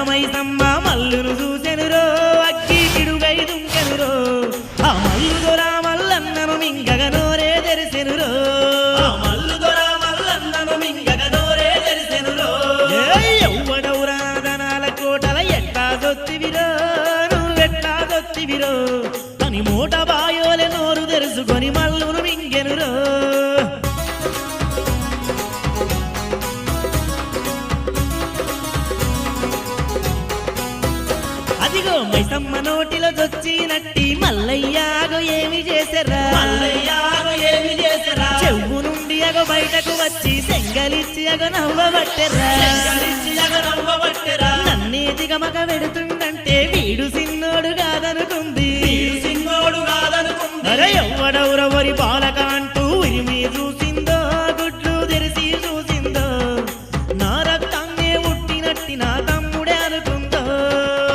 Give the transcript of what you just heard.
మైసమ్మ మల్లును చూసెనురో అక్కి పిడుగై దుంకెనురో ఆ మల్లు దొర మల్లన్నను మింగగ నోరే తెరిసెనురో ఎవ్వడౌరాధనాల కోటల ఎట్టా దొత్తివిరో నువ్వెట్టా దొత్తివిరో అని మూట బాయోలే నోరు తెరుచుకొని మల్లును మింగెనురో అదిగో మైసమ్మ నోటిలో దొచ్చినట్టి మల్లయ్యాగో ఏమి చేసరా చెవు నుండి అగో బయటకు వచ్చి సెంగలిచ్చి అగో నవ్వబట్టెరా నన్నే దిగమగ పెడుతుందంటే వీడు సిన్నోడు కాదనుకుంది అరే ఎవ్వడెవరవరి బాల